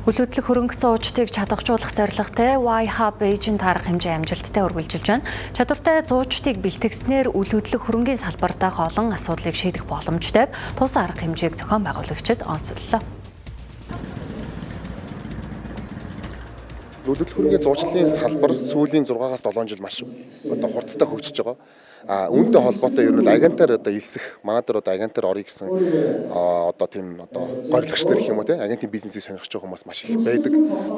Үл хөдлөх хөрөнгө зуучдыг чадваржуулах зорилготой Y-Hub Agent арга хэмжээ амжилттай үргэлжилж байна. Чадвартай зуучдыг бэлтгэснээр үл хөдлөх хөрөнгийн салбар дахь олон асуудлыг шийдэх боломжтой тус арга хэмжээг зохион байгуулагчид онцоллоо. Үл хөдлөх хөрөнгийн зуучлалын салбар сүүлийн 6-аас 7 жил маш хурцтай хөгжиж байгаа. Үүнтэй холбоотой ер нь агентаар элсэх, манай дээр агентаар орё гэсэн гориглогч нар гэх юм уу те агентийн бизнесийг сонирхож байгаа хүмүүс маш их байдаг.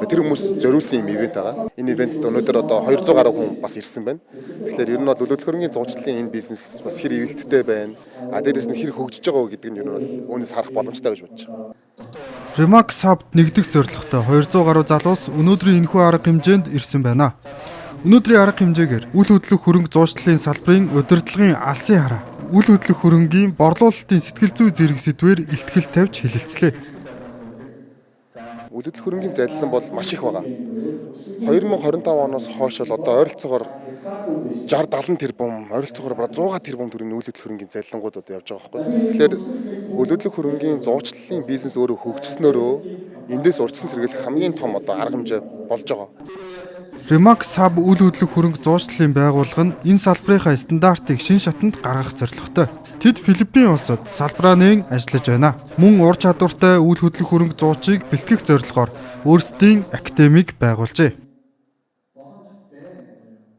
Тэр хүмүүс зориулсан юм ивент байгаа. Энэ ивентэд өнөөдөр 200 гаруй хүн бас ирсэн байна. Тэгэхээр ер нь бол үл хөдлөх хөрөнгийн зуучлалын энэ бизнес бас хэр ивэлттэй байна. Дээрээс нь хэр хөгжиж байгаа вэ гэдэг нь ер нь бол үүнээс харах боломжтой гэж бодож байна. Remax Hub нэгдэх зорилготой 200 гаруй залуус өнөөдрийн энэхүү арга хэмжээнд ирсэн байна. Өнөөдрийн арга хэмжээгээр үл хөдлөх хөрөнгө зуучлалын салбарын удирдлагын алсын хараа, үл хөдлөх хөрөнгийн борлуулалтын сэтгэл зүй зэрэг сэдвээр илтгэл тавьж хэлэлцлээ. Үл хөдлөх хөрөнгийн залилан бол маш их байгаа. 2025 оноос хойш бол ойролцоогоор 60-70 тэрбум, ойролцоогоор 100 тэрбум төгрөгийн үл хөдлөх хөрөнгийн залилангууд явж байгаа байхгүй. Тэгэхээр үл хөдлөх хөрөнгийн зуучлалын бизнес өөрөө хөгжснөөрөө эндээс урьдчилан сэргийлэх хамгийн том арга хэмжээ болж байгаа. Remax Hub үл хөдлөх хөрөнгө зуучлалын байгууллага нь энэ салбарынхаа стандартыг шин шатанд гаргах зорилготой. Тэд Филиппин улсад салбараа нээн ажиллаж байна. Мөн ур чадвартай үл хөдлөх хөрөнгө зуучийг бэлтгэх зорилгоор өөрсдийн академиг байгуулжээ.